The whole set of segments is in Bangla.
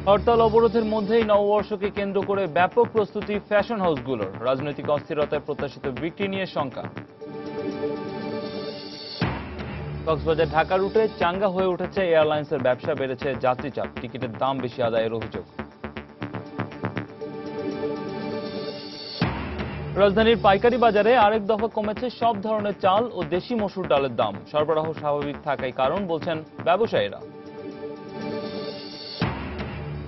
হরতাল অবরোধের মধ্যেই নববর্ষকে কেন্দ্র করে ব্যাপক প্রস্তুতি ফ্যাশন হাউসগুলোর। রাজনৈতিক অস্থিরতায় প্রত্যাশিত বিক্রি নিয়ে শঙ্কা। কক্সবাজার ঢাকা রুটে চাঙ্গা হয়ে উঠেছে এয়ারলাইন্সের ব্যবসা, বেড়েছে যাত্রী চাপ, টিকিটের দাম বেশি আদায়ের অভিযোগ। রাজধানীর পাইকারি বাজারে আরেক দফা কমেছে সব ধরনের চাল ও দেশি মসুর ডালের দাম। সরবরাহ স্বাভাবিক থাকায় কারণ বলছেন ব্যবসায়ীরা।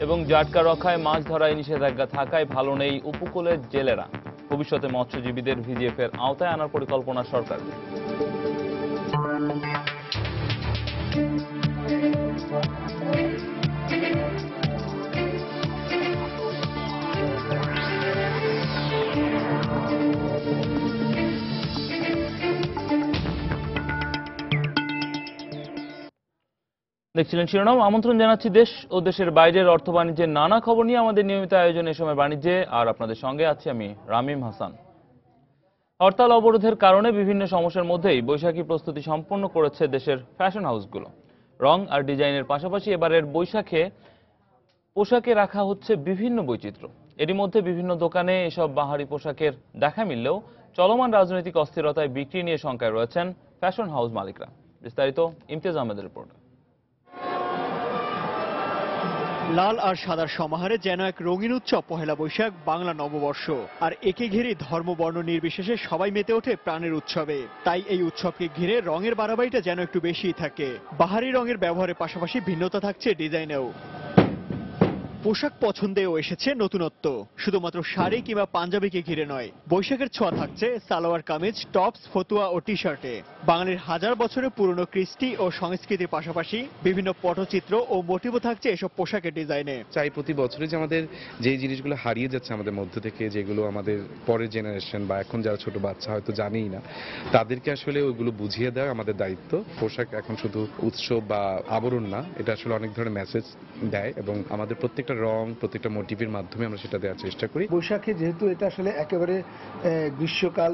এবং জাটকা রক্ষায় মাছ ধরায় নিষেধাজ্ঞা থাকায় ভালো নেই উপকূলের জেলেরা। ভবিষ্যতে মৎস্যজীবীদের ভিজিএফের আওতায় আনার পরিকল্পনা সরকার। দেখছিলেন শিরোনাম। আমন্ত্রণ জানাচ্ছি দেশ ও দেশের বাইরের অর্থ বাণিজ্যের নানা খবর নিয়ে আমাদের নিয়মিত আয়োজন এ সময় বাণিজ্যে, আর আপনাদের সঙ্গে আছি আমি রামিম হাসান। হরতাল অবরোধের কারণে বিভিন্ন সমস্যার মধ্যেই বৈশাখী প্রস্তুতি সম্পন্ন করেছে দেশের ফ্যাশন হাউসগুলো। রং আর ডিজাইনের পাশাপাশি এবারের বৈশাখে পোশাকে রাখা হচ্ছে বিভিন্ন বৈচিত্র্য। এরই মধ্যে বিভিন্ন দোকানে এসব বাহারি পোশাকের দেখা মিললেও চলমান রাজনৈতিক অস্থিরতায় বিক্রি নিয়ে শঙ্কায় রয়েছেন ফ্যাশন হাউস মালিকরা। বিস্তারিত ইমতিয়াজ আহমেদের রিপোর্ট। লাল আর সাদার সমাহারে যেন এক রঙিন উৎসব পহেলা বৈশাখ, বাংলা নববর্ষ। আর একে ঘিরে ধর্ম বর্ণ নির্বিশেষে সবাই মেতে ওঠে প্রাণের উৎসবে। তাই এই উৎসবকে ঘিরে রঙের বাড়াবাড়িটা যেন একটু বেশিই থাকে। বাহারি রঙের ব্যবহারের পাশাপাশি ভিন্নতা থাকছে ডিজাইনেও। পোশাক পছন্দেও এসেছে নতুনত্ব, শুধুমাত্র শাড়ি কিংবা পাঞ্জাবিকে ঘিরে নয়। বৈশাখের ছোঁয়া থাকছে সালোয়ার কামিজ, টপস, ফতুয়া ও টি শার্টে। বাঙালির হাজার বছরের পুরনো কৃষ্টি ও সংস্কৃতির পাশাপাশি বিভিন্ন পটচিত্র ও মোটিভও থাকছে এসব পোশাকের ডিজাইনে। চাই প্রতি বছরে যে আমাদের যে জিনিসগুলো হারিয়ে যাচ্ছে আমাদের মধ্য থেকে, যেগুলো আমাদের পরের জেনারেশন বা এখন যারা ছোট বাচ্চা হয়তো জানেই না, তাদেরকে আসলে ওইগুলো বুঝিয়ে দেওয়া আমাদের দায়িত্ব। পোশাক এখন শুধু উৎসব বা আবরণ না, এটা আসলে অনেক ধরনের মেসেজ দেয় এবং আমাদের প্রত্যেকটা রং, প্রত্যেকটা মোটিভের মাধ্যমে আমরা সেটা দেওয়ার চেষ্টা করি। বৈশাখে যেহেতু এটা আসলে একেবারে গ্রীষ্মকাল,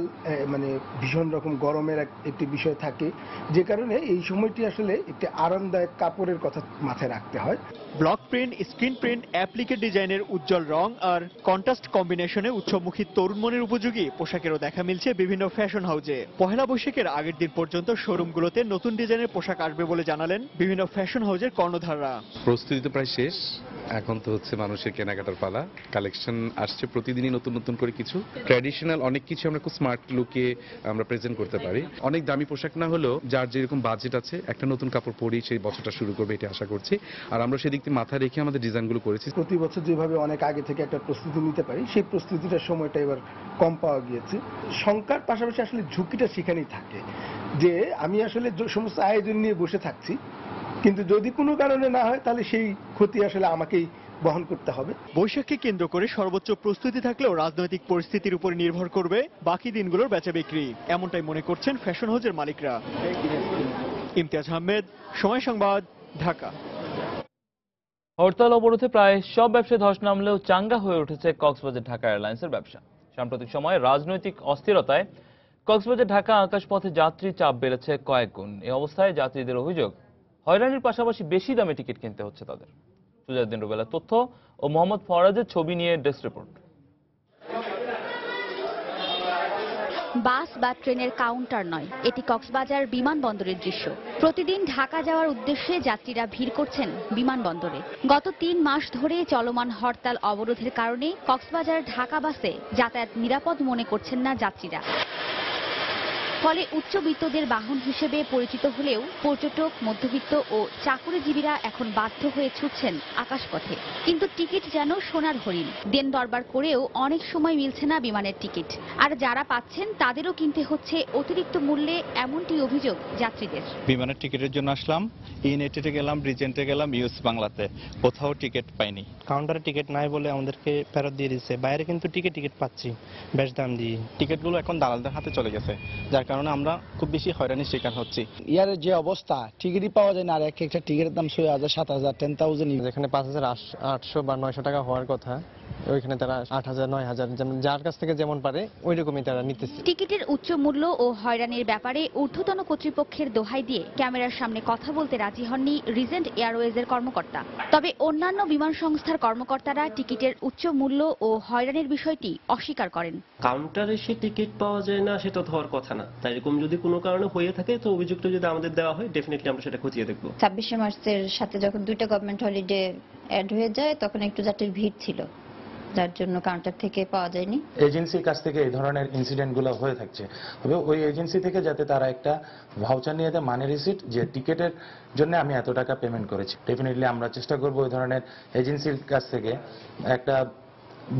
মানে ভীষণ রকম গরমের একটি বিষয় থাকে, যে কারণে এই সময়টি আসলে একটি আরামদায়ক কাপড়ের কথা মাথায় রাখতে হয়। ব্লক প্রিন্ট, স্ক্রিন প্রিন্ট, অ্যাপ্লিকেট ডিজাইনের উজ্জ্বল রং আর কন্ট্রাস্ট কম্বিনেশনে উৎসবমুখী তরুণ মনের উপযোগী পোশাকেরও দেখা মিলছে বিভিন্ন ফ্যাশন হাউজে। পহেলা বৈশাখের আগের দিন পর্যন্ত শোরুমগুলোতে নতুন ডিজাইনের পোশাক আসবে বলে জানালেন বিভিন্ন ফ্যাশন হাউজের কর্ণধাররা। প্রস্তুতি তো প্রায় শেষ, এখন তো হচ্ছে মানুষের কেনাকাটার পালা। কালেকশন আসছে প্রতিদিনই নতুন নতুন করে। কিছু ট্র্যাডিশনাল অনেক কিছু আমরা খুব স্মার্ট লুকে আমরা প্রেজেন্ট করতে পারি। অনেক দামি পোশাক না হলেও যার যেরকম বাজেট আছে একটা নতুন কাপড় পরেই সেই বছরটা শুরু করবে, এটা আশা করছি। আর আমরা সেদিক থেকে মাথায় রেখে আমাদের ডিজাইনগুলো করেছি। প্রতি বছর যেভাবে অনেক আগে থেকে একটা প্রস্তুতি নিতে পারি, সেই প্রস্তুতিটার সময়টা এবার কম পাওয়া গিয়েছে। শঙ্কার পাশাপাশি আসলে ঝুঁকিটা সেখানেই থাকে যে আমি আসলে সমস্ত আয়োজন নিয়ে বসে থাকছি, কিন্তু যদি কোনো কারণে না হয় তাহলে সেই ক্ষতি আসলে আমাকেই বহন করতে হবে। বৈশাখকে কেন্দ্র করে সর্বোচ্চ প্রস্তুতি থাকলেও রাজনৈতিক পরিস্থিতির উপর নির্ভর করবে বাকি দিনগুলোর বেচা বিক্রি, এমনটাই মনে করছেন ফ্যাশন হাউসের মালিকরা। ইমতিয়াজ আহমেদ, সময় সংবাদ, ঢাকা। হরতাল অবরোধে প্রায় সব ব্যবসায় ধস নামলেও চাঙ্গা হয়ে উঠেছে কক্সবাজার ঢাকা এয়ারলাইন্সের ব্যবসা। সাম্প্রতিক সময়ে রাজনৈতিক অস্থিরতায় কক্সবাজার ঢাকা আকাশপথে যাত্রী চাপ বেড়েছে কয়েক গুণ। এই অবস্থায় যাত্রীদের অভিযোগ, হয়রানির পাশাপাশি বেশি দামে টিকিট কিনতে হচ্ছে তাদের। সুজাউদ্দিন রুবেলার তথ্য ও মোহাম্মদ ফরাজের ছবি নিয়ে ডেস্ক রিপোর্ট। বাস বা ট্রেনের কাউন্টার নয়, এটি কক্সবাজার বিমানবন্দরের দৃশ্য। প্রতিদিন ঢাকা যাওয়ার উদ্দেশ্যে যাত্রীরা ভিড় করছেন বিমানবন্দরে। গত 3 মাস ধরে চলমান হরতাল অবরোধের কারণে কক্সবাজার ঢাকা বাসে যাতায়াত নিরাপদ মনে করছেন না যাত্রীরা। ফলে উচ্চবিত্তদের বাহন হিসেবে পরিচিত হলেও পর্যটক, মধ্যবিত্ত ও চাকুরিজীবীরা এখন বাধ্য হয়ে ছুটছেন আকাশপথে। কিন্তু টিকিট যেন সোনার হরিণ, দেন দরবার করেও অনেক সময় মিলছে না বিমানের টিকিট। আর যারা পাচ্ছেন তাদেরও কিনতে হচ্ছে অতিরিক্ত মূল্যে, এমনটি অভিযোগ যাত্রীদের। বিমানের টিকিটের জন্য আসলাম, ইউনাইটেডে গেলাম, রিজেন্টে গেলাম, ইউএস বাংলাতে, কোথাও টিকিট পাইনি। কাউন্টারে টিকিট নাই বলে আমাদেরকে ফেরত দিয়ে দিচ্ছে। বাইরে কিন্তু টিকিট পাচ্ছি বেশ দাম দিয়ে। টিকিটগুলো এখন দালালদের হাতে চলে গেছে, যার কারণে আমরা খুব বেশি হয়রানির শিকার হচ্ছি। ইয়ারের যে অবস্থা, টিকিটই পাওয়া যায় না। আর একটা টিকিটের দাম 6,000, 7,000, 10,000। যেখানে 5,800 বা 900 টাকা হওয়ার কথা, ওইখানে তারা 8,000 9,000 যেমন যার কাছ থেকে যেমন পারে ওই রকমই তারা নিতেছে। টিকিটের উচ্চ মূল্য ও হয়রানির ব্যাপারে ঊর্ধ্বতন কর্তৃপক্ষের দোহাই দিয়ে ক্যামেরার সামনে কথা বলতে রাজি হননি রিজেন্ট এয়ারওয়েজের কর্মকর্তা। তবে অন্যান্য বিমান সংস্থার কর্মকর্তারা টিকিটের উচ্চ মূল্য ও হয়রানির বিষয়টি অস্বীকার করেন। কাউন্টারে এসে টিকিট পাওয়া যায় না সেটা তো হওয়ার কথা না, তাই এরকম যদি কোনো কারণে হয়ে থাকে তো অভিযোগটা যদি আমাদের দেওয়া হয় ডেফিনেটলি আমরা সেটা খতিয়ে দেখব। 26শে মার্চের সাথে যখন দুইটা গভর্নমেন্ট হলিডে অ্যাড হয়ে যায় তখন একটু যাত্রীর ভিড় ছিল, যার জন্য কাউন্টার থেকে পাওয়া যায়নি। এজেন্সির কাছ থেকে এই ধরনের ইনসিডেন্টগুলো হয়ে থাকছে, তবে ওই এজেন্সি থেকে যাতে তারা একটা ভাউচার নিয়ে দেয়, মানি রিসিট, যে টিকিটের জন্য আমি এত টাকা পেমেন্ট করেছি। ডেফিনেটলি আমরা চেষ্টা করব ওই ধরনের এজেন্সির কাছ থেকে একটা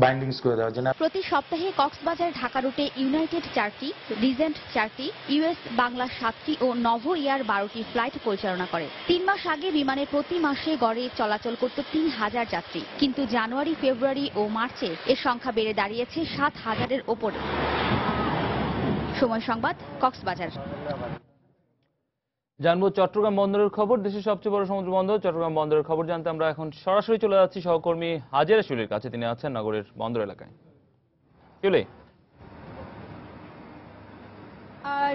বাইন্ডিংস করে দেওয়ার জন্য। প্রতি সপ্তাহে কক্সবাজার ঢাকা রুটে ইউনাইটেড 4টি, রিজেন্ট 4টি, ইউএস বাংলা 7টি ও নভো এয়ার 12টি ফ্লাইট পরিচালনা করে। 3 মাস আগে বিমানে প্রতি মাসে গড়ে চলাচল করত 3,000 যাত্রী, কিন্তু জানুয়ারি, ফেব্রুয়ারি ও মার্চে এর সংখ্যা বেড়ে দাঁড়িয়েছে 7,000-এর ওপরে। সময় সংবাদ, কক্সবাজার। জানবো চট্টগ্রাম বন্দরের খবর। দেশের সবচেয়ে বড় সমুদ্র বন্দর চট্টগ্রাম বন্দরের খবর জানতে আমরা এখন সরাসরি চলে যাচ্ছি সহকর্মী হাজেরা শিউলির কাছে। তিনি আছেন নগরের বন্দর এলাকায়। শিউলি,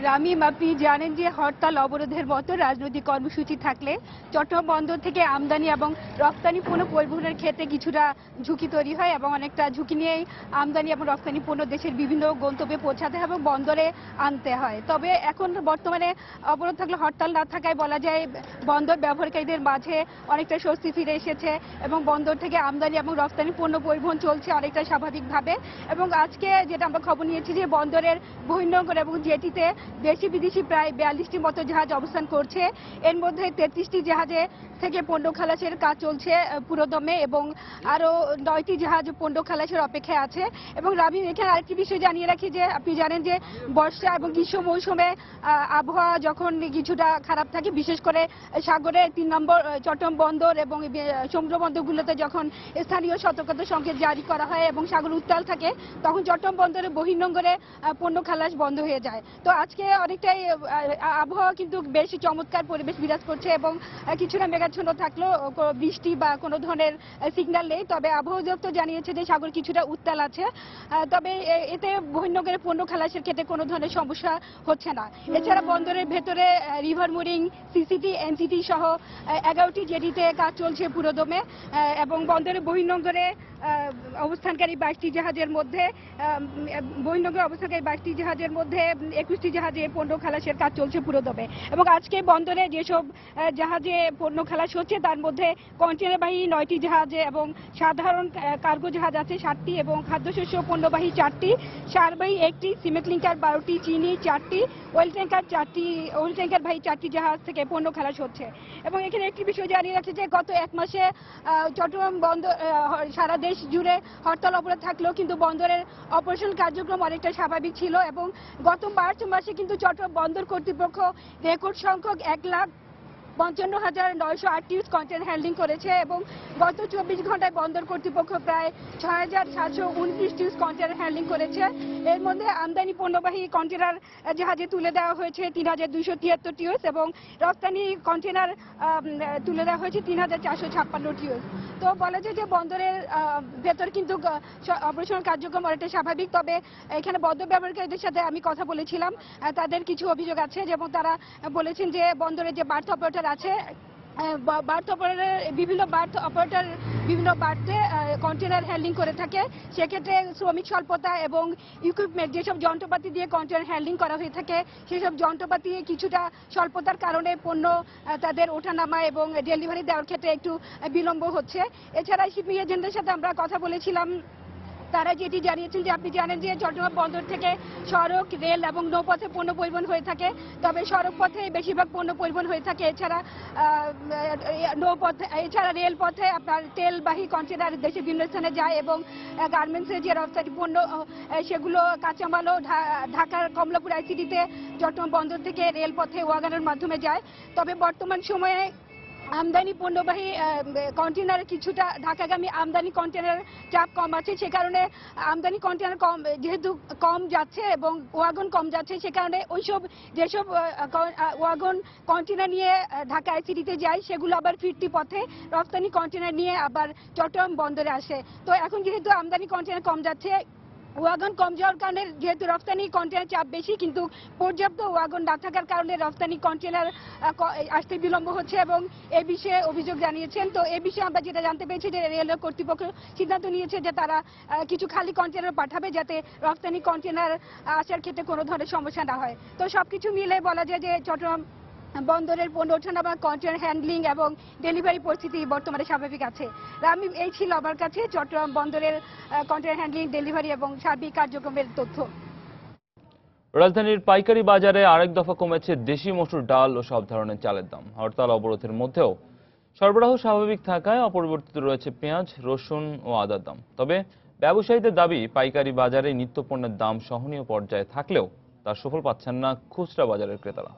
রামিম, আপনি জানেন যে হরতাল অবরোধের মতো রাজনৈতিক কর্মসূচি থাকলে চট্টগ্রাম বন্দর থেকে আমদানি এবং রপ্তানি পণ্য পরিবহনের ক্ষেত্রে কিছুটা ঝুঁকি তৈরি হয় এবং অনেকটা ঝুঁকি নিয়েই আমদানি এবং রপ্তানি পণ্য দেশের বিভিন্ন গন্তব্যে পৌঁছাতে হয় এবং বন্দরে আনতে হয়। তবে এখন বর্তমানে অবরোধ থাকলে, হরতাল না থাকায় বলা যায় বন্দর ব্যবহারকারীদের মাঝে অনেকটা স্বস্তি ফিরে এসেছে এবং বন্দর থেকে আমদানি এবং রপ্তানি পণ্য পরিবহন চলছে অনেকটা স্বাভাবিকভাবে। এবং আজকে যেটা আমরা খবর নিয়েছি যে বন্দরের বহির্নোঙর এবং জেটিতে দেশি বিদেশি প্রায় 42টির মতো জাহাজ অবস্থান করছে। এর মধ্যে 33টি জাহাজে থেকে পণ্য খালাসের কাজ চলছে পুরোদমে এবং আরো 9টি জাহাজ পণ্য খালাসের অপেক্ষায় আছে। এবং রাবি, এখানে আরেকটি বিষয় জানিয়ে রাখি যে আপনি জানেন যে বর্ষা এবং গ্রীষ্ম মৌসুমে আবহাওয়া যখন কিছুটা খারাপ থাকে, বিশেষ করে সাগরে 3 নম্বর চট্টগ্রাম বন্দর এবং সমুদ্র বন্দরগুলোতে যখন স্থানীয় সতর্কতা সংকেত জারি করা হয় এবং সাগর উত্তাল থাকে, তখন চট্টগ্রাম বন্দরের বহির্নোঙরে পণ্য খালাস বন্ধ হয়ে যায়। তো আজকে অনেকটাই আবহাওয়া কিন্তু বেশ চমৎকার পরিবেশ বিরাজ করছে এবং কিছুটা মেঘাচ্ছন্ন থাকলেও বৃষ্টি বা কোনো ধরনের সিগন্যাল নেই। তবে আবহাওয়া দপ্তর জানিয়েছে যে সাগর কিছুটা উত্তাল আছে, তবে এতে বহির্নোঙরে পণ্য খালাসের ক্ষেত্রে কোনো ধরনের সমস্যা হচ্ছে না। এছাড়া বন্দরের ভেতরে রিভার মুরিং, সিসিটি, এনসিটি সহ 11টি জেটিতে কাজ চলছে পুরোদমে এবং বন্দরের বহির্নোঙরে অবস্থানকারী 22টি জাহাজের মধ্যে বহির্নোঙরে অবস্থানকারী 22টি জাহাজের মধ্যে 21টি জাহাজে পণ্য খালাসের কাজ চলছে পুরোদমে। এবং আজকে বন্দরে যেসব জাহাজে পণ্য খালাস হচ্ছে তার মধ্যে কন্টেনারবাহী 9টি জাহাজে এবং সাধারণ কার্গো জাহাজ আছে 7টি এবং খাদ্যশস্য পণ্যবাহী 4টি, সারবাহী 1টি, সিমেন্ট লিঙ্কার 12টি, চিনি 4টি, অয়েল ট্যাঙ্কার বাহী 4টি জাহাজ থেকে পণ্য খালাস হচ্ছে। এবং এখানে একটি বিষয় জানিয়ে রাখছে যে গত 1 মাসে চট্টগ্রাম বন্দর সারা দেশ জুড়ে হরতাল অবরোধ থাকলেও কিন্তু বন্দরের অপারেশন কার্যক্রম অনেকটা স্বাভাবিক ছিল এবং গত মার্চ মাসে কিন্তু চট্টগ্রাম বন্দর কর্তৃপক্ষ রেকর্ড সংখ্যক 1,55,908 টিউস কন্টেনার হ্যান্ডলিং করেছে এবং গত 24 ঘন্টায় বন্দর কর্তৃপক্ষ প্রায় 6,729 টিউস কন্টেনার হ্যান্ডলিং করেছে। এর মধ্যে আমদানি পণ্যবাহী কন্টেনার জাহাজে তুলে দেওয়া হয়েছে 3,273 টিউস এবং রপ্তানি কন্টেনার তুলে দেওয়া হয়েছে 3,456 টিউস। তো বলা যায় যে বন্দরের ভেতর কিন্তু অপারেশন কার্যক্রম অনেকটা স্বাভাবিক। তবে এখানে বন্দর ব্যবহারকারীদের সাথে আমি কথা বলেছিলাম, তাদের কিছু অভিযোগ আছে, যেমন তারা বলেছেন যে বন্দরের যে বার্থ অপারেটর আছে, বার্থ অপারেটর বিভিন্ন বার্থে কন্টেনার হ্যান্ডলিং করে থাকে, সেক্ষেত্রে শ্রমিক স্বল্পতা এবং ইকুইপমেন্ট, যেসব যন্ত্রপাতি দিয়ে কন্টেনার হ্যান্ডলিং করা হয়ে থাকে সেসব যন্ত্রপাতি কিছুটা স্বল্পতার কারণে পণ্য তাদের ওঠানামা এবং ডেলিভারি দেওয়ার ক্ষেত্রে একটু বিলম্ব হচ্ছে। এছাড়া শিপিং এজেন্টদের সাথে আমরা কথা বলেছিলাম, তারা যেটি জানিয়েছেন যে আপনি জানেন যে চট্টগ্রাম বন্দর থেকে সড়ক, রেল এবং নৌপথে পণ্য পরিবহন হয়ে থাকে, তবে সড়ক পথে বেশিরভাগ পণ্য পরিবহন হয়ে থাকে। এছাড়া রেলপথে আপনার তেলবাহী কন্টেনার দেশের বিভিন্ন স্থানে যায় এবং গার্মেন্টসের যে রপ্তানি পণ্য সেগুলো কাঁচামালও ঢাকার কমলাপুর আইসিডিতে চট্টগ্রাম বন্দর থেকে রেলপথে ওয়াগনের মাধ্যমে যায়। তবে বর্তমান সময়ে আমদানি পণ্যবাহী কন্টেনার কিছুটা ঢাকাগামী আমদানি কন্টেনার চাপ কম আছে, সে কারণে আমদানি কন্টেনার কম যেহেতু কম যাচ্ছে এবং ওয়াগন কম যাচ্ছে, সে কারণে যেসব ওয়াগন কন্টেনার নিয়ে ঢাকা আইসিডিতে যায় সেগুলো আবার ফিরতি পথে রপ্তানি কন্টেনার নিয়ে আবার চট্টগ্রাম বন্দরে আসে। তো এখন যেহেতু আমদানি কন্টেনার কম যাচ্ছে, ওয়াগন কম যাওয়ার কারণে যেহেতু রপ্তানি কন্টেনার চাপ বেশি, কিন্তু পর্যাপ্ত ওয়াগন না থাকার কারণে রপ্তানি কন্টেনার আসতে বিলম্ব হচ্ছে এবং এ বিষয়ে অভিযোগ জানিয়েছেন। তো এ বিষয়ে আমরা যেটা জানতে পেরেছি যে রেল কর্তৃপক্ষ সিদ্ধান্ত নিয়েছে যে তারা কিছু খালি কন্টেনার পাঠাবে যাতে রপ্তানি কন্টেনার আসার ক্ষেত্রে কোনো ধরনের সমস্যা না হয়। তো সবকিছু মিলে বলা যায় যে চট্টগ্রাম বন্দরের পণ্য ওঠানো বা কন্টেনার হ্যান্ডলিং এবং ডেলিভারি পরিস্থিতি বর্তমানে স্বাভাবিক আছে। রামিম, এই ছিল আমার কাছে চট্টগ্রাম বন্দরের কন্টেনার হ্যান্ডলিং, ডেলিভারি এবং সার্বিক কার্যক্রমের তথ্য। রাজধানীর পাইকারি বাজারে আরেক দফা কমেছে দেশি মসুর ডাল ও সব ধরনের চালের দাম। হরতাল অবরোধের মধ্যেও সরবরাহ স্বাভাবিক থাকায় অপরিবর্তিত রয়েছে পেঁয়াজ, রসুন ও আদার দাম। তবে ব্যবসায়ীদের দাবি, পাইকারি বাজারে নিত্যপণ্যের দাম সহনীয় পর্যায়ে থাকলেও তার সুফল পাচ্ছেন না খুচরা বাজারের ক্রেতারা।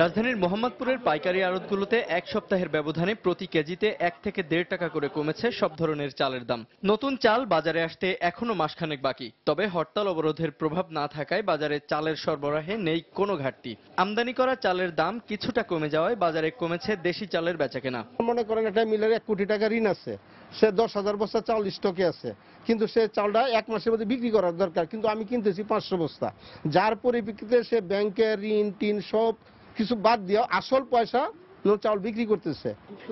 রাজধানীর মোহাম্মদপুরের পাইকারি আড়তগুলোতে এক সপ্তাহের ব্যবধানে প্রতি কেজিতে 1 থেকে 1.5 টাকা করে কমেছে সব ধরনের চালের দাম। নতুন চাল বাজারে আসতে এখনো মাসখানেক বাকি। তবে হরতাল অবরোধের প্রভাব না থাকায় বাজারে চালের সরবরাহে নেই কোনো ঘাটতি। আমদানি করা চালের দাম কিছুটা কমে যাওয়ায় বাজারে কমেছে দেশি চালের বেচাকেনা। মনে করেন একটা মিলের 1 কোটি টাকা ঋণ আছে, সে 10,000 বস্তা চাল স্টকে আছে, কিন্তু সে চালটা 1 মাসের মধ্যে বিক্রি করার দরকার, কিন্তু আমি কিনতেছি 500 বস্তা, যার পরিপ্রেক্ষিতে সে ব্যাংকের ঋণ টিন সব কিছু বাদ দিয়ে আসল পয়সা চাল বিক্রি করতেছে।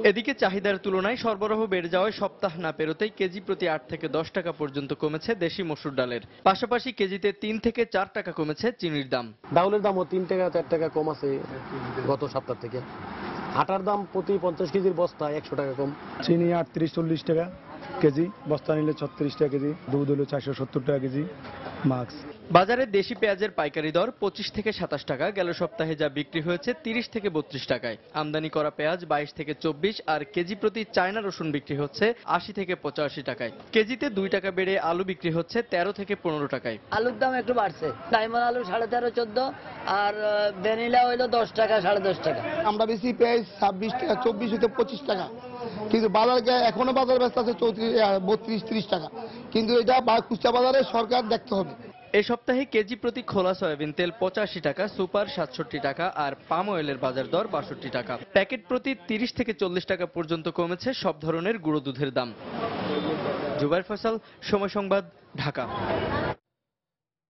এদিকে চাহিদার তুলনায় সরবরাহ বেড়ে যাওয়ায় সপ্তাহ না পেরোতেই কেজি প্রতি 8 থেকে 10 টাকা পর্যন্ত কমেছে দেশি মসুর ডালের। পাশাপাশি কেজিতে 3 থেকে 4 টাকা কমেছে চিনির দাম। ডাউলের দামও 3 টাকা 4 টাকা কম আছে গত সপ্তাহ থেকে। আটার দাম প্রতি 50 কেজির বস্তা 100 টাকা কম। চিনি 38-40 টাকা কেজি, বস্তা নিলে 36 টাকা কেজি, দুধ হলো 470 টাকা কেজি মাক্স। বাজারে দেশি পেঁয়াজের পাইকারি দর 25 থেকে 27 টাকা, গেল সপ্তাহে যা বিক্রি হয়েছে 30 থেকে 32 টাকায়। আমদানি করা পেঁয়াজ 22 থেকে 24, আর কেজি প্রতি চায়না রসুন বিক্রি হচ্ছে 80 থেকে 85 টাকায়। কেজিতে 2 টাকা বেড়ে আলু বিক্রি হচ্ছে 13 থেকে 15 টাকায়। আলুর দাম একটু বাড়ছে, ডায়মন্ড আলু 13.5-14, আর ভ্যানিলা হইলো 10 টাকা 10.5 টাকা। আমরা বেশি পেঁয়াজ 26 টাকা 24 থেকে 25 টাকা, কিন্তু বাজারে এখনো বাজার ব্যস্ত আছে 32-30 টাকা, কিন্তু এটা খুচরা বাজারে সরকার দেখতে হবে। এই সপ্তাহে কেজি প্রতি খোলা সয়াবিন তেল 85 টাকা, সুপার 67 টাকা, আর পাম অয়েলের বাজার দর 62 টাকা। প্যাকেট প্রতি 30 থেকে 40 টাকা পর্যন্ত কমেছে সব ধরনের গুঁড়ো দুধের দাম। জুবাইর ফয়সাল, সময় সংবাদ, ঢাকা।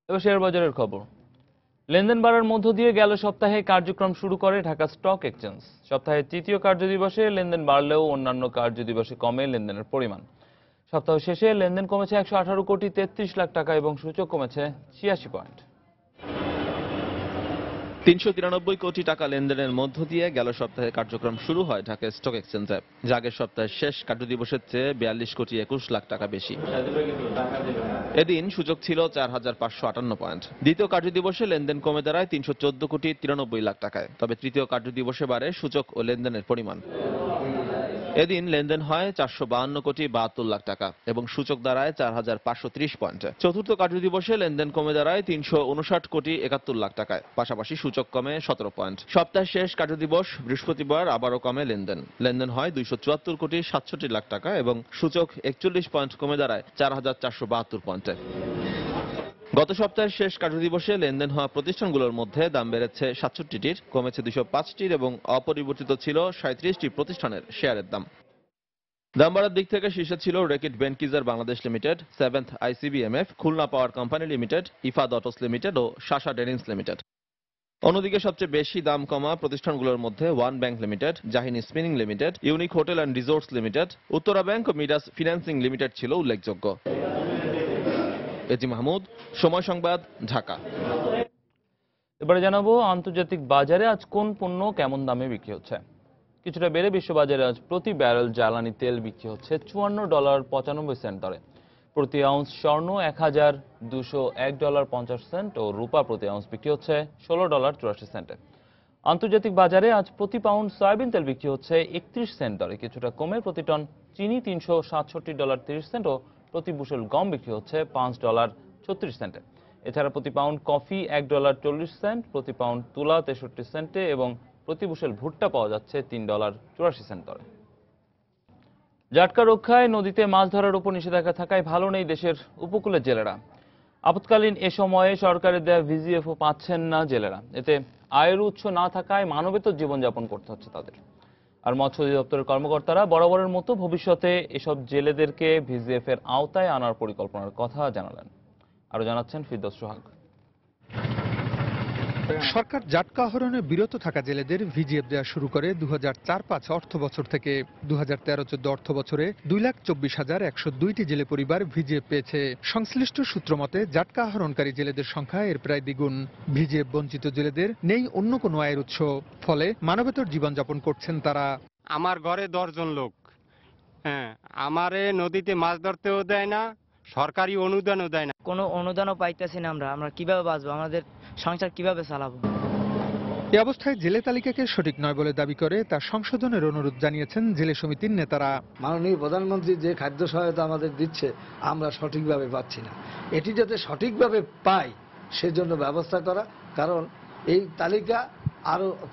এবার শেয়ার বাজারের খবর। লেনদেন বাড়ার মধ্য দিয়ে গেল সপ্তাহে কার্যক্রম শুরু করে ঢাকা স্টক এক্সচেঞ্জ। সপ্তাহের তৃতীয় কার্যদিবসে লেনদেন বাড়লেও অন্যান্য কার্যদিবসে কমে লেনদেনের পরিমাণ। সপ্তাহ শেষে লেনদেন কমেছে 118 কোটি 33 লাখ টাকা এবং সূচক কমেছে 86 পয়েন্ট। 393 কোটি টাকা লেনদেনের মধ্য দিয়ে গেল সপ্তাহে কার্যক্রম শুরু হয় ঢাকা স্টক এক্সচেঞ্জে, যা আগের সপ্তাহের শেষ কার্যদিবসের চেয়ে 42 কোটি 21 লাখ টাকা বেশি। এদিন সূচক ছিল 4558 পয়েন্ট। দ্বিতীয় কার্যদিবসে লেনদেন কমে দাঁড়ায় 314 কোটি 93 লাখ টাকায়। তবে তৃতীয় কার্যদিবসে বাড়ে সূচক ও লেনদেনের পরিমাণ। এদিন লেনদেন হয় 452 কোটি 72 লাখ টাকা এবং সূচক দাঁড়ায় 4530 পয়েন্টে। চতুর্থ কার্যদিবসে লেনদেন কমে দাঁড়ায় 359 কোটি 71 লাখ টাকায়। পাশাপাশি সূচক কমে 17 পয়েন্ট। সপ্তাহের শেষ কার্যদিবস বৃহস্পতিবার আবারও কমে লেনদেন। লেনদেন হয় 274 কোটি 67 লাখ টাকা এবং সূচক 41 পয়েন্ট কমে দাঁড়ায় 4472 পয়েন্টে। গত সপ্তাহের শেষ কার্যদিবসে লেনদেন হওয়া প্রতিষ্ঠানগুলোর মধ্যে দাম বেড়েছে 67টির, কমেছে 205টির এবং অপরিবর্তিত ছিল 37টি প্রতিষ্ঠানের শেয়ারের দাম। দাম বাড়ার দিক থেকে শীর্ষে ছিল Reckitt Benckiser Bangladesh Limited, Seventh ICBMF, Khulna Power Company Limited, Ifad Autos Limited ও শাসা ডেনিমস লিমিটেড। অন্যদিকে সবচেয়ে বেশি দাম কমা প্রতিষ্ঠানগুলোর মধ্যে One Bank Limited, Zaheen Spinning Limited, Unique Hotel and Resorts Limited, Uttara Bank ও মিডাস ফিন্যান্সিং লিমিটেড ছিল উল্লেখযোগ্য। এজি মাহমুদ, সময় সংবাদ, ঢাকা। এবারে জানাবো আন্তর্জাতিক বাজারে আজ কোন পণ্য কেমন দামে বিক্রি হচ্ছে। কিছুটা বেড়ে বিশ্ববাজারে আজ প্রতি ব্যারেল জ্বালানি তেল বিক্রি হচ্ছে $54.95 দরে। প্রতি আউন্স স্বর্ণ $1201.50 ও রূপা প্রতি আউন্স বিক্রি হচ্ছে $16.84। আন্তর্জাতিক বাজারে আজ প্রতি পাউন্ড সয়াবিন তেল বিক্রি হচ্ছে 31 সেন্ট দরে, কিছুটা কমে প্রতি টন চিনি $367.30 ও প্রতি বুশেল গম বিক্রি হচ্ছে $5.36। এছাড়া প্রতি পাউন্ড কফি $1.40, প্রতি পাউন্ড তুলা 63 সেন্টে এবং প্রতি বুশেল ভুট্টা পাওয়া যাচ্ছে $3.84 দরে। জাটকা রক্ষায় নদীতে মাছ ধরার উপর নিষেধাজ্ঞা থাকায় ভালো নেই দেশের উপকূলের জেলেরা। আপৎকালীন এ সময়ে সরকারের দেয়া ভিজিএফও পাচ্ছেন না জেলেরা। এতে আয়ের উৎস না থাকায় মানবেতর জীবনযাপন করতে হচ্ছে তাদের। আর মৎস্য অধিদপ্তরের কর্মকর্তারা বরাবরের মতো ভবিষ্যতে এসব জেলেদেরকে ভিজিএফ এর আওতায় আনার পরিকল্পনার কথা জানালেন। আরো জানাচ্ছেন ফিরদৌস সোহাগ। সরকার জাটকা আহরণে বিরত থাকা জেলেদের ভিজিএফ দেওয়া শুরু করে 2004-05 অর্থ বছর থেকে। 2013-14 অর্থ বছরে 2,24,102টি জেলে পরিবার ভিজিএফ পেয়েছে। সংশ্লিষ্ট সূত্র মতে জাটকা আহরণকারী জেলেদের সংখ্যা এর প্রায় দ্বিগুণ। ভিজিএফ বঞ্চিত জেলেদের নেই অন্য কোনো আয়ের উৎস, ফলে মানবেতর জীবনযাপন করছেন তারা। আমার ঘরে 10 জন লোক, আমারে নদীতে মাছ ধরতেও দেয় না, সরকারি অনুদানও দেয় না। কোনো অনুদানও পাইতেছি না আমরা কিভাবে বাঁচবো, আমাদের সংসার কিভাবে চালাবো? এ অবস্থায় জেলে তালিকাকে সঠিক নয় বলে দাবি করে তা সংশোধনের অনুরোধ জানিয়েছেন জেলে সমিতির নেতারা। মাননীয় প্রধানমন্ত্রী যে খাদ্য সহায়তা আমাদের দিচ্ছে আমরা সঠিকভাবে পাচ্ছি না, এটি যাতে সঠিকভাবে পাই সেজন্য ব্যবস্থা করা, কারণ এই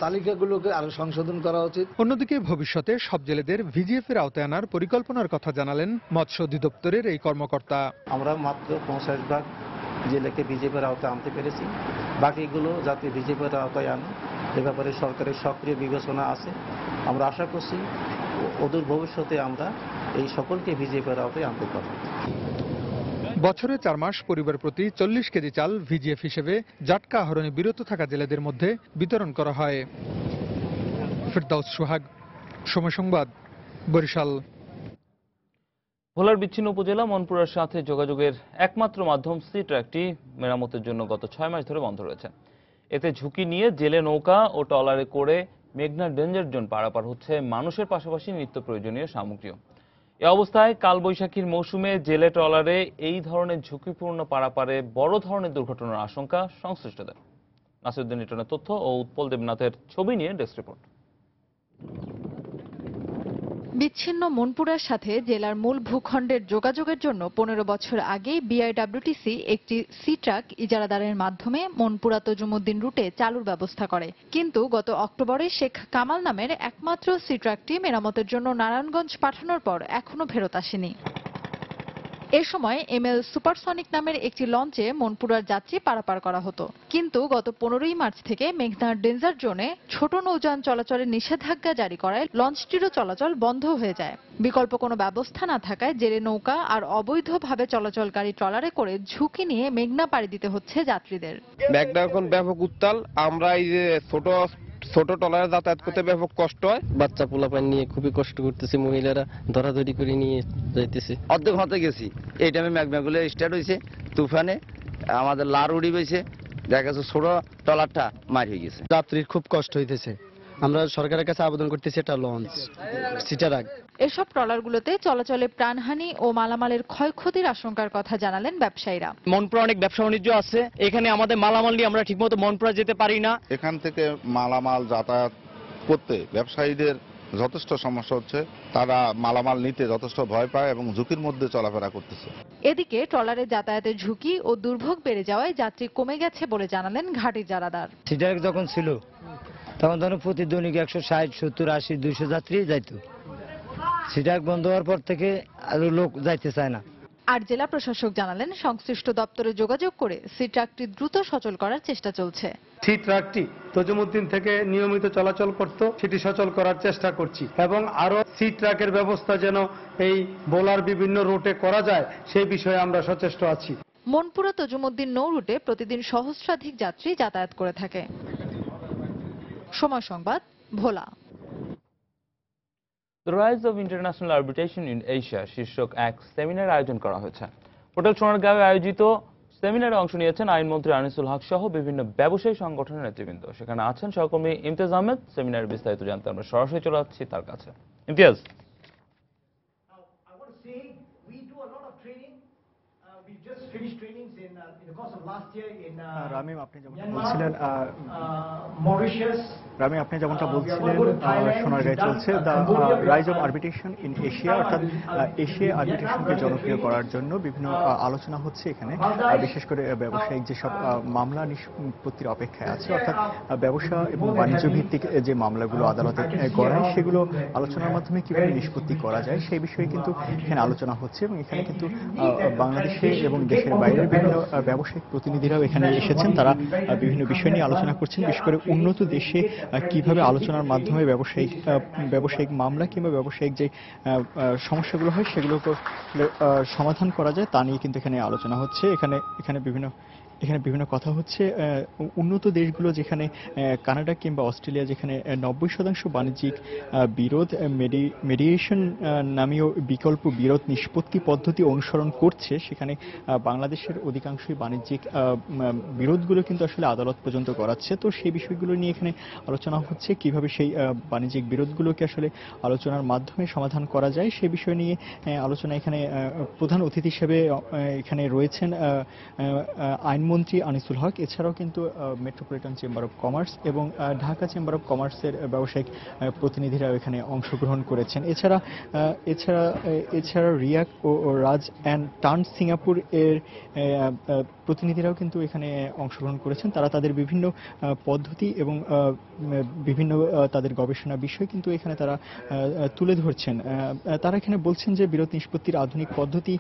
তালিকাগুলোকে আরো সংশোধন করা উচিত। অন্যদিকে ভবিষ্যতে সব জেলেদের ভিজিএফ এর আওতায় আনার পরিকল্পনার কথা জানালেন মৎস্য অধিদপ্তরের এই কর্মকর্তা। আমরা মাত্র 50 ভাগ জেলেকে ভিজিএফের আওতায় আনতে পেরেছি, বাকিগুলো যাতে ভিজিএফের আওতায় আনে এ ব্যাপারে সরকারের সক্রিয় বিবেচনা আছে। আমরা আশা করছি অদূর ভবিষ্যতে আমরা এই সকলকে ভিজিএফের আওতায় আনতে পারব। বছরে 4 মাস পরিবার প্রতি 40 কেজি চাল ভিজিএফ হিসেবে জাটকা আহরণে বিরত থাকা জেলেদের মধ্যে বিতরণ করা হয়। ফিরদৌস সোহাগ, সময় সংবাদ, বরিশাল। ভোলার বিচ্ছিন্ন উপজেলা মনপুরার সাথে যোগাযোগের একমাত্র মাধ্যম সি ট্র্যাকটি মেরামতের জন্য গত 6 মাস ধরে বন্ধ রয়েছে। এতে ঝুঁকি নিয়ে জেলে নৌকা ও ট্রলারে করে মেঘনা ডেঞ্জার জোন পারাপার হচ্ছে মানুষের পাশাপাশি নিত্য প্রয়োজনীয় সামগ্রীও। এ অবস্থায় কালবৈশাখীর মৌসুমে জেলে ট্রলারে এই ধরনের ঝুঁকিপূর্ণ পারাপারে বড় ধরনের দুর্ঘটনার আশঙ্কা সংশ্লিষ্টদের। নাসিরউদ্দিন লিটনের তথ্য ও উৎপল দেবনাথের ছবি নিয়ে ডেস্ক রিপোর্ট। বিচ্ছিন্ন মনপুরার সাথে জেলার মূল ভূখণ্ডের যোগাযোগের জন্য 15 বছর আগে বিআইডব্লিউটিসি একটি সি ট্রাক ইজারাদারের মাধ্যমে মনপুরা তজুমুদ্দিন রুটে চালুর ব্যবস্থা করে। কিন্তু গত অক্টোবরে শেখ কামাল নামের একমাত্র সি ট্রাকটি মেরামতের জন্য নারায়ণগঞ্জ পাঠানোর পর এখনো ফেরত আসেনি। এ সময় এমএল সুপারসনিক নামের একটি লঞ্চে মনপুরার যাত্রী পারাপার করা হতো। কিন্তু গত 15ই মার্চ থেকে মেঘনা ডেঞ্জার জোনে ছোট নৌযান চলাচলের নিষেধাজ্ঞা জারি করায় লঞ্চটিরও চলাচল বন্ধ হয়ে যায়। বিকল্প কোনো ব্যবস্থা না থাকায় জেলে নৌকা আর অবৈধভাবে চলাচলকারী ট্রলারে করে ঝুঁকি নিয়ে মেঘনা পাড়ি দিতে হচ্ছে যাত্রীদের। মেঘনা এখন ব্যাপক উত্তাল, আমরা এই যে ছোট ট্রলারে যাতায়াত করতে ব্যাপক কষ্ট হয়। বাচ্চা পোলাপান নিয়ে খুবই কষ্ট করতেছি, মহিলারা ধরাধরি করে নিয়ে যাইতেছে। অর্ধেক হতে গেছি, এই টাইমে মেঘনাগুলো স্টার্ট হয়েছে, তুফানে আমাদের লার উড়ি বইছে, দেখা গেছে ছোট ট্রলারটা মার হয়ে গেছে। যাত্রীর খুব কষ্ট হইতেছে, আমরা সরকারের কাছে আবেদন করতেছি একটা লঞ্চ সিটারাগ। এসব ট্রলারগুলোতে চলাচলে প্রাণহানি ও মালামালের ক্ষয়ক্ষতির আশঙ্কার কথা জানালেন ব্যবসায়ীরা। মনপুরা অনেক ব্যবসা বাণিজ্য আছে, এখানে আমাদের মালামাল নিয়ে আমরা ঠিকমতো মনপুরা যেতে পারি না। এখান থেকে মালামাল যাতায়াত করতে ব্যবসায়ীদের যথেষ্ট সমস্যা হচ্ছে, তারা মালামাল নিতে যথেষ্ট ভয় পায় এবং ঝুঁকির মধ্যে চলাফেরা করতেছে। এদিকে ট্রলারে যাতায়াতের ঝুঁকি ও দুর্ভোগ বেড়ে যাওয়ায় যাত্রী কমে গেছে বলে জানালেন ঘাট ইজারাদার। সিটারাগ যখন ছিল তখন ধরুন প্রতি দৈনিক 160, 70, 80, 200 যাত্রী যাইতো। সিটারাগ বন্ধ হওয়ার পর থেকে আর লোক যাইতে চায় না। আর জেলা প্রশাসক জানালেন সংশ্লিষ্ট দপ্তরে যোগাযোগ করে সি ট্রাকটি দ্রুত সচল করার চেষ্টা চলছে। সি ট্রাকটি তজুমুদ্দিন থেকে নিয়মিত চলাচল করত, সেটি সচল করার চেষ্টা করছি এবং আরো সি ট্রাকের ব্যবস্থা যেন এই বোলার বিভিন্ন রুটে করা যায় সেই বিষয়ে আমরা সচেষ্ট আছি। মনপুরা তজুমুদ্দিন নৌ রুটে প্রতিদিন সহস্রাধিক যাত্রী যাতায়াত করে থাকে। সময় সংবাদ, ভোলা। The Rise of International Arbitration in Asia শীর্ষক এক সেমিনার আয়োজন করা হয়েছে। হোটেল সোনারগাঁওয়ে আয়োজিত সেমিনারে অংশ নিয়েছেন আইনমন্ত্রী আনিসুল হক সহ বিভিন্ন ব্যবসায়ী সংগঠনের নেতৃবৃন্দ। সেখানে আছেন সহকর্মী ইমতিয়াজ আহমেদ। সেমিনারের বিস্তারিত জানতে আমরা সরাসরি চলে যাচ্ছি তার কাছে। ইমতিয়াজ। রামিম, আপনি যেমন বলছিলেন আপনি যেমনটা বলছিলেন সোনারগাঁয়ে চলছে the rise of arbitration in Asia, অর্থাৎ এশিয়া আরবিট্রেশনকে জনপ্রিয় করার জন্য বিভিন্ন আলোচনা হচ্ছে এখানে, বিশেষ করে ব্যবসায়িক যেসব মামলা নিষ্পত্তির অপেক্ষায় আছে, অর্থাৎ ব্যবসা এবং বাণিজ্য ভিত্তিক যে মামলাগুলো আদালতে গড়ায় সেগুলো আলোচনার মাধ্যমে কিভাবে নিষ্পত্তি করা যায় সেই বিষয়ে কিন্তু এখানে আলোচনা হচ্ছে। এবং এখানে কিন্তু বাংলাদেশে এবং দেশের বাইরের বিভিন্ন ব্যবসায়িক প্রতিনিধিরাও এখানে এসেছেন, তারা বিভিন্ন বিষয় নিয়ে আলোচনা করছেন। বিশেষ করে উন্নত দেশে কিভাবে আলোচনার মাধ্যমে ব্যবসায়িক মামলা কিংবা ব্যবসায়িক যে সমস্যাগুলো হয় সেগুলোকে সমাধান করা যায় তা নিয়ে কিন্তু এখানে আলোচনা হচ্ছে। এখানে বিভিন্ন কথা হচ্ছে। উন্নত দেশগুলো যেখানে কানাডা কিংবা অস্ট্রেলিয়া যেখানে 90% বাণিজ্যিক বিরোধ মেডিয়েশন নামীয় বিকল্প বিরোধ নিষ্পত্তি পদ্ধতি অনুসরণ করছে, সেখানে বাংলাদেশের অধিকাংশই বাণিজ্যিক বিরোধগুলো কিন্তু আসলে আদালত পর্যন্ত গড়াচ্ছে। তো সেই বিষয়গুলো নিয়ে এখানে আলোচনা হচ্ছে, কিভাবে সেই বাণিজ্যিক বিরোধগুলোকে আসলে আলোচনার মাধ্যমে সমাধান করা যায় সেই বিষয় নিয়ে আলোচনা। এখানে প্রধান অতিথি হিসেবে এখানে রয়েছেন আইনমন্ত্রী আনিসুল হক, এছাড়াও কিন্তু মেট্রোপলিটন চেম্বার অফ কমার্স এবং ঢাকা চেম্বার অফ কমার্সের ব্যবসায়িক প্রতিনিধিরা এখানে অংশগ্রহণ করেছেন। এছাড়া রিয়াক ও রাজ অ্যান্ড টার্ন সিঙ্গাপুর এর প্রতিনিধিরাও কিন্তু এখানে অংশগ্রহণ করেছেন। তারা তাদের বিভিন্ন পদ্ধতি এবং বিভিন্ন তাদের গবেষণা বিষয় কিন্তু এখানে তারা তুলে ধরছেন। তারা এখানে বলছেন যে বিরোধ নিষ্পত্তির আধুনিক পদ্ধতি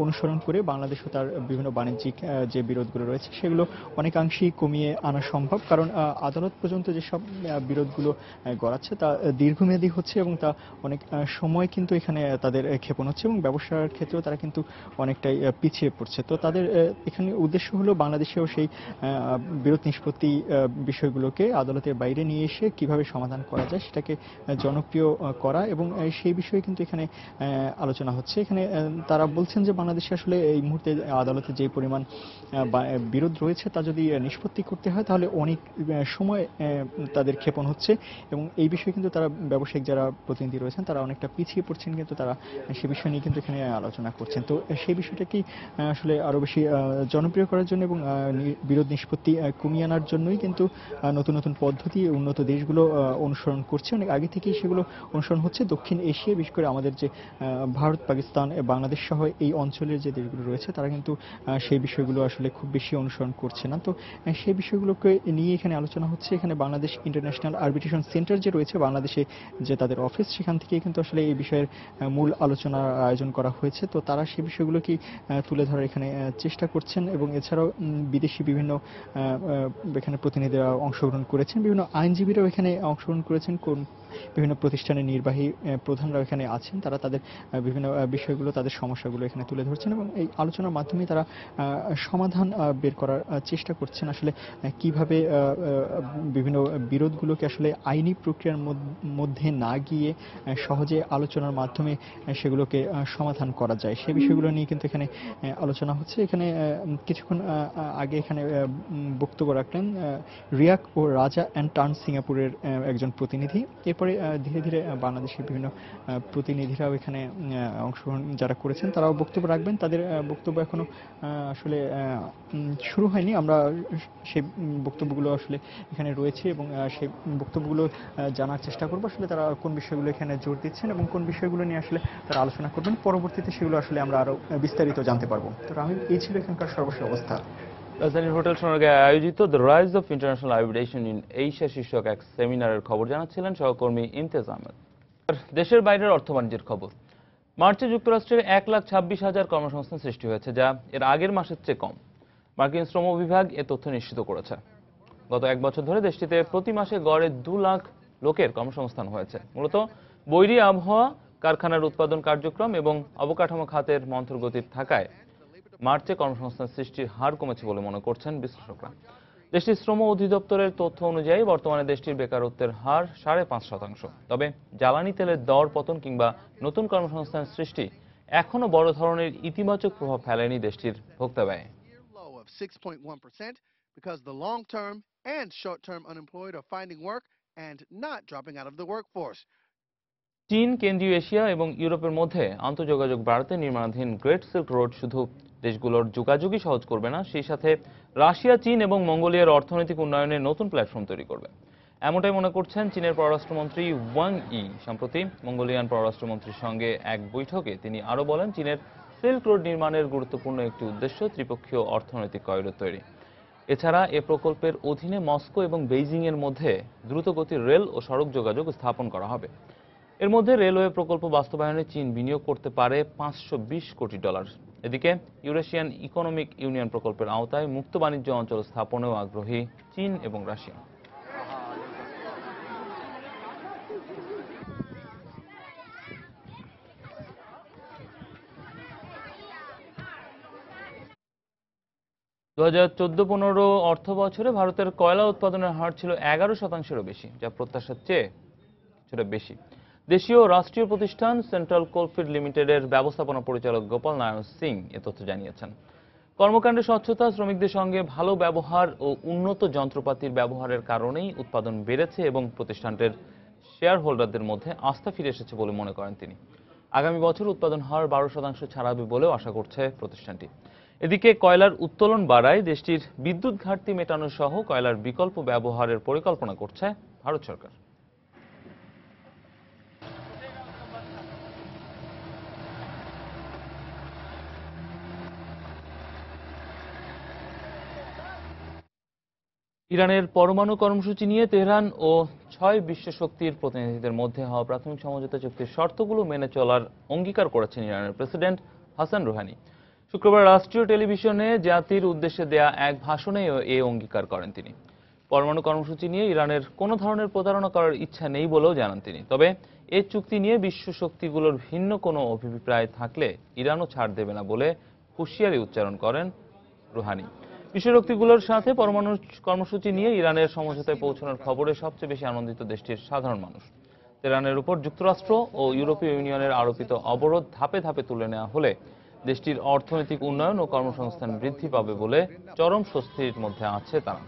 অনুসরণ করে বাংলাদেশও তার বিভিন্ন বাণিজ্যিক যে বিরোধগুলো রয়েছে সেগুলো অনেকাংশেই কমিয়ে আনা সম্ভব, কারণ আদালত পর্যন্ত যেসব বিরোধগুলো গড়াচ্ছে তা দীর্ঘমেয়াদী হচ্ছে এবং তা অনেক সময় কিন্তু এখানে তাদের ক্ষেপণ হচ্ছে এবং ব্যবসার ক্ষেত্রেও তারা কিন্তু অনেকটাই পিছিয়ে পড়ছে। তো তাদের এখানে উদ্দেশ্য হলো বাংলাদেশেও সেই বিরোধ নিষ্পত্তি বিষয়গুলোকে আদালতের বাইরে নিয়ে এসে কিভাবে সমাধান করা যায় সেটাকে জনপ্রিয় করা, এবং সেই বিষয়ে কিন্তু এখানে আলোচনা হচ্ছে। এখানে তারা বলছেন যে বাংলাদেশে আসলে এই মুহূর্তে আদালতে যে পরিমাণ বিরোধ রয়েছে তা যদি নিষ্পত্তি করতে হয় তাহলে অনেক সময় তাদের ক্ষেপণ হচ্ছে, এবং এই বিষয়ে কিন্তু তারা ব্যবসায়িক যারা প্রতিনিধি রয়েছেন তারা অনেকটা পিছিয়ে পড়ছেন, কিন্তু তারা সে বিষয় নিয়ে কিন্তু এখানে আলোচনা করছেন। তো সেই বিষয়টাকে আসলে আরো বেশি জনপ্রিয় করার জন্য এবং বিরোধ নিষ্পত্তি কমিয়ে আনার জন্যই কিন্তু নতুন নতুন পদ্ধতি উন্নত দেশগুলো অনুসরণ করছে। অনেক আগে থেকেই সেগুলো অনুসরণ হচ্ছে। দক্ষিণ এশিয়া, বিশেষ করে আমাদের যে ভারত, পাকিস্তান, বাংলাদেশ সহ এই অঞ্চলের যে দেশগুলো রয়েছে তারা কিন্তু সেই বিষয়গুলো আসলে খুব বেশি অনুসরণ করছে না। তো সেই বিষয়গুলোকে নিয়ে এখানে আলোচনা হচ্ছে। এখানে বাংলাদেশ ইন্টারন্যাশনাল আরবিট্রেশন সেন্টার যে রয়েছে বাংলাদেশে, যে তাদের অফিস, সেখান থেকে কিন্তু আসলে এই বিষয়ের মূল আলোচনার আয়োজন করা হয়েছে। তো তারা সেই বিষয়গুলোকে তুলে ধরার এখানে চেষ্টা করছেন, এবং এছাড়াও বিদেশি বিভিন্ন এখানে প্রতিনিধিরা অংশগ্রহণ করেছেন, বিভিন্ন আইনজীবীরাও এখানে অংশগ্রহণ করেছেন, বিভিন্ন প্রতিষ্ঠানের নির্বাহী প্রধানরাও এখানে আছেন। তারা তাদের বিভিন্ন বিষয়গুলো, তাদের সমস্যাগুলো এখানে তুলে ধরছেন এবং এই আলোচনার মাধ্যমে তারা সমাধান বের করার চেষ্টা করছেন। আসলে কিভাবে বিভিন্ন বিরোধগুলোকে আসলে আইনি প্রক্রিয়ার মধ্যে না গিয়ে সহজে আলোচনার মাধ্যমে সেগুলোকে সমাধান করা যায় সেই বিষয়গুলো নিয়ে কিন্তু এখানে আলোচনা হচ্ছে। এখানে কিছুক্ষণ আগে এখানে বক্তব্য রাখলেন রিয়াক ও রাজা অ্যান্ড টার্ন সিঙ্গাপুরের একজন প্রতিনিধি। এরপরে ধীরে ধীরে বাংলাদেশের বিভিন্ন প্রতিনিধিরাও এখানে অংশগ্রহণ যারা করেছেন তারাও বক্তব্য রাখবেন। তাদের বক্তব্য এখনো আসলে শুরু হয়নি, আমরা সেই বক্তব্যগুলো আসলে এখানে রয়েছে এবং সেই বক্তব্যগুলো জানার চেষ্টা করবো আসলে তারা কোন বিষয়গুলো এখানে জোর দিচ্ছেন এবং কোন বিষয়গুলো নিয়ে আসলে তারা আলোচনা করবেন। পরবর্তীতে সেগুলো আসলে আমরা আরো বিস্তারিত জানতে পারবো। তো আমি এই ছিল এখানকার সর্বশেষ অবস্থা। রাজধানীর হোটেল সোনারগাঁয়ে আয়োজিত the rise of international arbitration in Asia শীর্ষক এক সেমিনারের খবর জানাচ্ছিলেন সহকর্মী ইমতিয়াজ আহমেদ। দেশের বাইরের অর্থ বাণিজ্যের খবর। মার্চে যুক্তরাষ্ট্রের 1,26,000 কর্মসংস্থান সৃষ্টি হয়েছে, যা এর আগের মাসের চেয়ে কম। মার্কিন শ্রম বিভাগ এ তথ্য নিশ্চিত করেছে। গত এক বছর ধরে দেশটিতে প্রতি মাসে গড়ে 2 লাখ লোকের কর্মসংস্থান হয়েছে। মূলত বৈরী আবহাওয়া, কারখানার উৎপাদন কার্যক্রম এবং অবকাঠামো খাতের মন্থর গতি থাকায় মার্চে কর্মসংস্থান সৃষ্টির হার কমেছে বলে মনে করছেন বিশ্লেষকরা। দেশটির শ্রম অধিদপ্তরের তথ্য অনুযায়ী বর্তমানে দেশটির বেকারত্বের হার 5.5%। তবে জ্বালানি তেলের দর পতন কিংবা নতুন কর্মসংস্থান সৃষ্টি এখনো বড় ধরনের ইতিবাচক প্রভাব ফেলেনি দেশটির ভোক্তা ব্যয়ে। Because the long-term and short-term unemployed are finding work and not dropping out of the workforce. চীন, কেন্দ্রীয় এশিয়া এবং ইউরোপের মধ্যে আন্তঃযোগাযোগ বাড়াতে নির্মাণাধীন গ্রেট সিল্ক রোড শুধু দেশগুলোর যোগাযোগই সহজ করবে না, সেই সাথে রাশিয়া, চীন এবং মঙ্গোলিয়ার অর্থনৈতিক উন্নয়নের নতুন প্ল্যাটফর্ম তৈরি করবে। এমনটাই মনে করছেন চীনের পররাষ্ট্রমন্ত্রী ওয়াং ই। সম্প্রতি মঙ্গোলিয়ান পররাষ্ট্রমন্ত্রীর সঙ্গে এক বৈঠকে তিনি আরও বলেন, চীনের সিল্ক রোড নির্মাণের গুরুত্বপূর্ণ একটি উদ্দেশ্য ত্রিপক্ষীয় অর্থনৈতিক করিডোর তৈরি। এছাড়া এ প্রকল্পের অধীনে মস্কো এবং বেইজিং এর মধ্যে দ্রুতগতির রেল ও সড়ক যোগাযোগ স্থাপন করা হবে। এর মধ্যে রেলওয়ে প্রকল্প বাস্তবায়নে চীন বিনিয়োগ করতে পারে $520 কোটি। এদিকে ইউরেশিয়ান ইকোনমিক ইউনিয়ন প্রকল্পের আওতায় মুক্ত বাণিজ্য অঞ্চল স্থাপনেও আগ্রহী চীন এবং রাশিয়া। দু 2014-15 অর্থ বছরে ভারতের কয়লা উৎপাদনের হার ছিল 11%-এরও বেশি, যা প্রত্যাশার চেয়ে কিছুটা বেশি। দেশীয় রাষ্ট্রীয় প্রতিষ্ঠান সেন্ট্রাল কোলফিল্ড লিমিটেডের ব্যবস্থাপনা পরিচালক গোপাল নারায়ণ সিং এ তথ্য জানিয়েছেন। কর্মকাণ্ডে স্বচ্ছতা, শ্রমিকদের সঙ্গে ভালো ব্যবহার ও উন্নত যন্ত্রপাতির ব্যবহারের কারণেই উৎপাদন বেড়েছে এবং প্রতিষ্ঠানটির শেয়ার হোল্ডারদের মধ্যে আস্থা ফিরে এসেছে বলে মনে করেন তিনি। আগামী বছর উৎপাদন হার 12% ছাড়াবে বলেও আশা করছে প্রতিষ্ঠানটি। এদিকে কয়লার উত্তোলন বাড়ায় দেশটির বিদ্যুৎ ঘাটতি মেটানো সহ কয়লার বিকল্প ব্যবহারের পরিকল্পনা করছে ভারত সরকার। ইরানের পরমাণু কর্মসূচি নিয়ে তেহরান ও 6 বিশ্ব শক্তির প্রতিনিধিদের মধ্যে হওয়া প্রাথমিক সমঝোতা চুক্তির শর্তগুলো মেনে চলার অঙ্গীকার করেছেন ইরানের প্রেসিডেন্ট হাসান রুহানি। শুক্রবার রাষ্ট্রীয় টেলিভিশনে জাতির উদ্দেশ্যে দেয়া এক ভাষণেও এই অঙ্গীকার করেন তিনি। পরমাণু কর্মসূচি নিয়ে ইরানের কোনো ধরনের প্রতারণা করার ইচ্ছা নেই বলেও জানান তিনি। তবে এই চুক্তি নিয়ে বিশ্ব শক্তিগুলোর ভিন্ন কোনো অভিপ্রায় থাকলে ইরানও ছাড় দেবে না বলে হুঁশিয়ারি উচ্চারণ করেন রুহানি। বিশ্বশক্তিগুলোর সাথে পরমাণু কর্মসূচি নিয়ে ইরানের সমঝোতায় পৌঁছানোর খবরে সবচেয়ে বেশি আনন্দিত দেশটির সাধারণ মানুষ। তেহরানের উপর যুক্তরাষ্ট্র ও ইউরোপীয় ইউনিয়নের আরোপিত অবরোধ ধাপে ধাপে তুলে নেওয়া হলে দেশটির অর্থনৈতিক উন্নয়ন ও কর্মসংস্থান বৃদ্ধি পাবে বলে চরম স্বস্তির মধ্যে আছে তারা।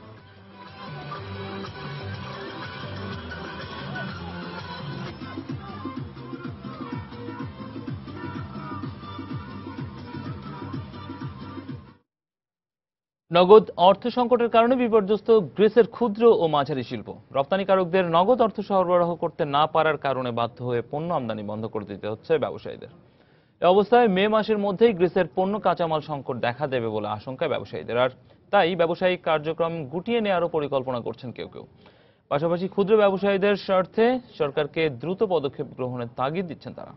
নগদ অর্থ সংকটের কারণে বিপর্যস্ত গ্রিসের ক্ষুদ্র ও মাঝারি শিল্প। রপ্তানিকারকদের নগদ অর্থ সরবরাহ করতে না পারার কারণে বাধ্য হয়ে পণ্য আমদানি বন্ধ করে দিতে হচ্ছে ব্যবসায়ীদের। এই অবস্থায় মে মাসের মধ্যেই গ্রিসের পণ্য কাঁচামাল সংকট দেখা দেবে বলে আশঙ্কা ব্যবসায়ীদের। আর তাই ব্যবসায়িক কার্যক্রম গুটিয়ে নেওয়ারও পরিকল্পনা করছেন কেউ কেউ। পাশাপাশি ক্ষুদ্র ব্যবসায়ীদের স্বার্থে সরকারকে দ্রুত পদক্ষেপ গ্রহণের তাগিদ দিচ্ছেন তারা।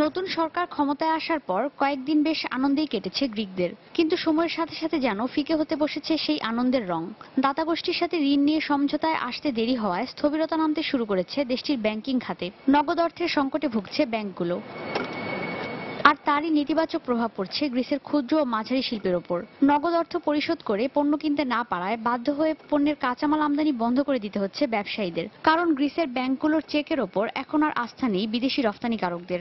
নতুন সরকার ক্ষমতায় আসার পর কয়েকদিন বেশ আনন্দেই কেটেছে গ্রিকদের, কিন্তু সময়ের সাথে সাথে যেন ফিকে হতে বসেছে সেই আনন্দের রং। দাতা গোষ্ঠীর সাথে ঋণ নিয়ে সমঝোতায় আসতে দেরি হওয়ায় স্থবিরতা নামতে শুরু করেছে দেশটির ব্যাংকিং খাতে। নগদ অর্থের সংকটে ভুগছে ব্যাংকগুলো, আর তারই নেতিবাচক প্রভাব পড়ছে গ্রিসের ক্ষুদ্র ও মাঝারি শিল্পের ওপর। নগদ অর্থ পরিশোধ করে পণ্য কিনতে না পারায় বাধ্য হয়ে পণ্যের কাঁচামাল আমদানি বন্ধ করে দিতে হচ্ছে ব্যবসায়ীদের, কারণ গ্রিসের ব্যাংকগুলোর চেকের ওপর এখন আর আস্থা নেই বিদেশি রফতানিকারকদের।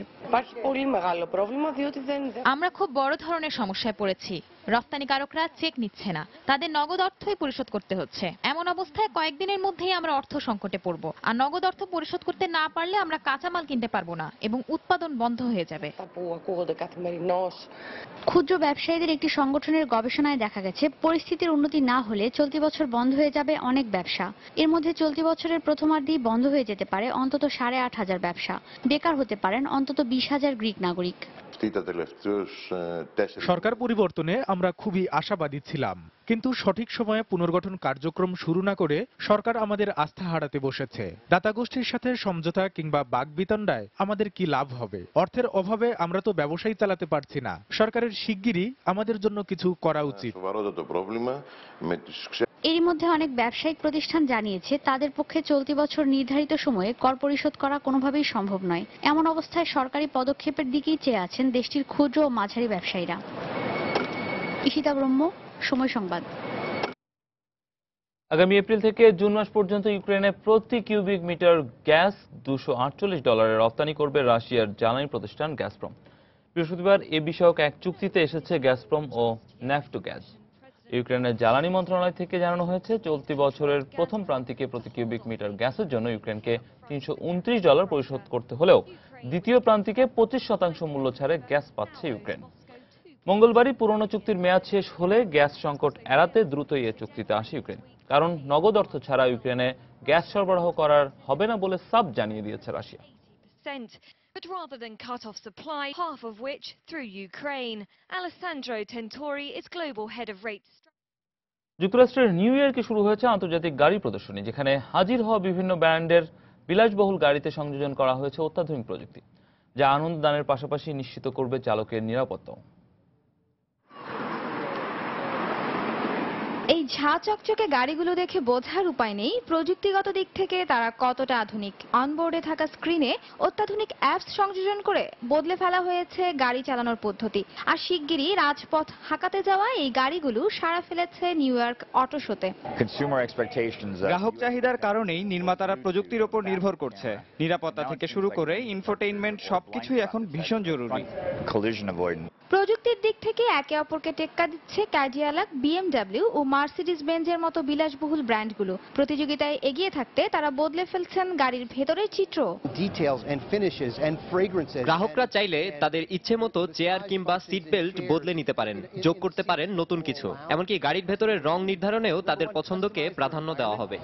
আমরা খুব বড় ধরনের সমস্যায় পড়েছি। রপ্তানিকারকরা চেক নিচ্ছে না, তাদের নগদ অর্থই পরিশোধ করতে হচ্ছে। এমন অবস্থায় কয়েকদিনের মধ্যেই আমরা অর্থ সংকটে পড়ব, আর নগদ অর্থ পরিশোধ করতে না পারলে আমরা কাঁচামাল কিনতে পারবো না এবং উৎপাদন বন্ধ হয়ে যাবে। ক্ষুদ্র ব্যবসায়ীদের একটি সংগঠনের গবেষণায় দেখা গেছে, পরিস্থিতির উন্নতি না হলে চলতি বছর বন্ধ হয়ে যাবে অনেক ব্যবসা। এর মধ্যে চলতি বছরের প্রথমার্ধেই বন্ধ হয়ে যেতে পারে অন্তত 8,500 ব্যবসা। বেকার হতে পারেন অন্তত 20,000 গ্রিক নাগরিক। সরকার পরিবর্তনে আমরা খুবই আশাবাদী ছিলাম, কিন্তু সঠিক সময়ে পুনর্গঠন কার্যক্রম শুরু না করে সরকার আমাদের আস্থা হারাতে বসেছে। দাতা গোষ্ঠীর সাথে সমঝোতা কিংবা বাকবিতণ্ডায় আমাদের কি লাভ হবে? অর্থের অভাবে আমরা তো ব্যবসায়ী চালাতে পারছি না। সরকারের শিগগিরই আমাদের জন্য কিছু করা উচিত। এরই মধ্যে অনেক ব্যবসায়িক প্রতিষ্ঠান জানিয়েছে তাদের পক্ষে চলতি বছর নির্ধারিত সময়ে কর পরিশোধ করা কোনোভাবেই সম্ভব নয়। এমন অবস্থায় সরকারি পদক্ষেপের দিকেই চেয়ে আছেন দেশটির ক্ষুদ্র ও মাঝারি ব্যবসায়ীরা। ঈশিতা ব্রহ্ম, সময় সংবাদ। আগামী এপ্রিল থেকে জুন মাস পর্যন্ত ইউক্রেনে প্রতি কিউবিক মিটার গ্যাস $248 রপ্তানি করবে রাশিয়ার জ্বালানি প্রতিষ্ঠান গ্যাসপ্রম। বৃহস্পতিবার এ বিষয়ক এক চুক্তিতে এসেছে গ্যাসপ্রম ও ন্যাফটোগ্যাস। ইউক্রেনের জ্বালানি মন্ত্রণালয় থেকে জানানো হয়েছে, চলতি বছরের প্রথম প্রান্তিকে প্রতি কিউবিক মিটার গ্যাসের জন্য ইউক্রেনকে $329 পরিশোধ করতে হলেও দ্বিতীয় প্রান্তিকে 25% মূল্য ছাড়ে গ্যাস পাচ্ছে ইউক্রেন। মঙ্গলবারই পুরনো চুক্তির মেয়াদ শেষ হলে গ্যাস সংকট এড়াতে দ্রুতই এ চুক্তিতে আসে ইউক্রেন, কারণ নগদ অর্থ ছাড়া ইউক্রেনে গ্যাস সরবরাহ করার হবে না বলে সাব জানিয়ে দিয়েছে Russia. But rather than cut off supply, half of which through Ukraine. Alessandro Tentori is global head of rates. যুক্তরাষ্ট্রের নিউ ইয়র্কে শুরু হয়েছে আন্তর্জাতিক গাড়ি প্রদর্শনী, যেখানে হাজির হওয়া বিভিন্ন ব্র্যান্ডের বিলাসবহুল গাড়িতে সংযোজন করা হয়েছে অত্যাধুনিক প্রযুক্তি, যা আনন্দ দানের পাশাপাশি নিশ্চিত করবে চালকের নিরাপত্তাও। এই ঝাঁ চকচকে গাড়িগুলো দেখে বোঝার উপায় নেই প্রযুক্তিগত দিক থেকে তারা কতটা আধুনিক। অনবোর্ডে থাকা স্ক্রিনে অত্যাধুনিক অ্যাপস সংযোজন করে বদলে ফেলা হয়েছে গাড়ি চালানোর পদ্ধতি। আর শিগগিরই রাজপথ হাঁকাতে যাওয়া এই গাড়িগুলো সাড়া ফেলেছে নিউ ইয়র্ক অটো শোতে। গ্রাহক চাহিদার কারণেই নির্মাতারা প্রযুক্তির ওপর নির্ভর করছে। নিরাপত্তা থেকে শুরু করে ইনফোটেইনমেন্ট সবকিছুই এখন ভীষণ জরুরি। প্রযুক্তির দিক থেকে একে অপরকে টেক্কা দিচ্ছে ক্যাডিলাক, বিএমডব্লিউ ও মার্সিডিজ বেঞ্জের মতো বিলাসবহুল ব্র্যান্ডগুলো। প্রতিযোগিতায় এগিয়ে থাকতে তারা বদলে ফেলছেন গাড়ির ভেতরের চিত্র। গ্রাহকরা চাইলে তাদের ইচ্ছে মতো চেয়ার কিংবা সিট বেল্ট বদলে নিতে পারেন, যোগ করতে পারেন নতুন কিছু। এমনকি গাড়ির ভেতরের রং নির্ধারণেও তাদের পছন্দকে প্রাধান্য দেওয়া হবে।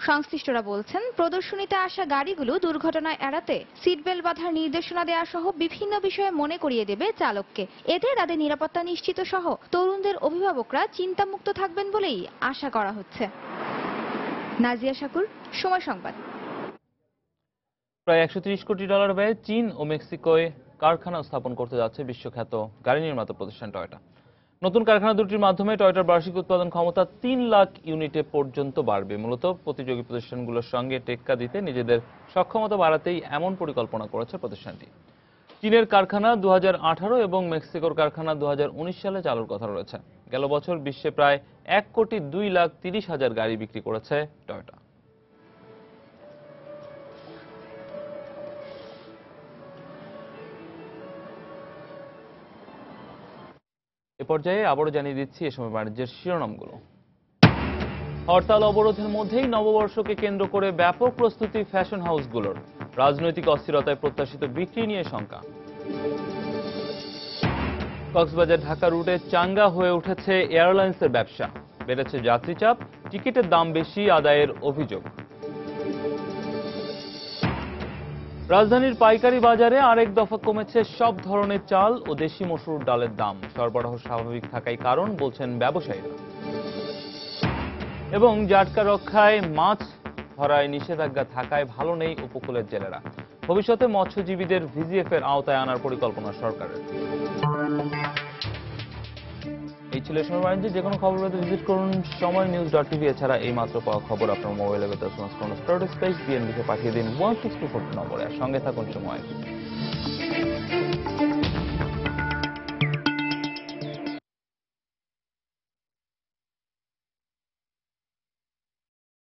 সংশ্লিষ্টরা বলছেন প্রদর্শনীতে আসা গাড়িগুলো দুর্ঘটনা এড়াতে সিট বেল্ট বাঁধার নির্দেশনা দেওয়া সহ বিভিন্ন বিষয়ে মনে করিয়ে দেবে চালককে। এতে তাদের নিরাপত্তা নিশ্চিত সহ তরুণদের অভিভাবকরা চিন্তামুক্ত থাকবেন বলেই আশা করা হচ্ছে। নাজিয়া শাকুর, সময় সংবাদ। প্রায় $130 কোটি ব্যয়ে চীন ও মেক্সিকোয় কারখানা স্থাপন করতে যাচ্ছে বিশ্বখ্যাত গাড়ি নির্মাতা প্রতিষ্ঠান টয়োটা। নতুন কারখানা দুটির মাধ্যমে টয়োটার বার্ষিক উৎপাদন ক্ষমতা 3 লাখ ইউনিটে পর্যন্ত বাড়বে। মূলত প্রতিযোগী প্রতিষ্ঠানগুলোর সঙ্গে টেক্কা দিতে নিজেদের সক্ষমতা বাড়াতেই এমন পরিকল্পনা করেছে প্রতিষ্ঠানটি। চীনের কারখানা 2018 এবং মেক্সিকোর কারখানা 2019 সালে চালুর কথা রয়েছে। গেল বছর বিশ্বে প্রায় 1,02,30,000 গাড়ি বিক্রি করেছে টয়োটা। এ পর্যায়ে আবারও জানিয়ে দিচ্ছি এ সময় বাণিজ্যের শিরোনামগুলো। হরতাল অবরোধের মধ্যেই নববর্ষকে কেন্দ্র করে ব্যাপক প্রস্তুতি ফ্যাশন হাউসগুলোর। রাজনৈতিক অস্থিরতায় প্রত্যাশিত বিক্রি নিয়ে শঙ্কা। কক্সবাজার ঢাকা রুটে চাঙ্গা হয়ে উঠেছে এয়ারলাইন্সের ব্যবসা। বেড়েছে যাত্রী চাপ, টিকিটের দাম বেশি আদায়ের অভিযোগ। রাজধানীর পাইকারি বাজারে আরেক দফা কমেছে সব ধরনের চাল ও দেশি মসুর ডালের দাম। সরবরাহ স্বাভাবিক থাকাই কারণ বলছেন ব্যবসায়ীরা। এবং জাটকা রক্ষায় মাছ ধরায় নিষেধাজ্ঞা থাকায় ভালো নেই উপকূলের জেলেরা। ভবিষ্যতে মৎস্যজীবীদের ভিজিএফ এর আওতায় আনার পরিকল্পনা সরকারের। এই ছিল সময় বাণিজ্য। যে কোনো খবর পেতে ভিজিট করুন সময়নিউজ.tv। এছাড়া এই মাত্র পাওয়া খবর আপনার মোবাইলে পেতে স্টার্ট স্পেস বিএনবিকে পাঠিয়ে দিন 1624 নম্বরে। সঙ্গে থাকুন সময়।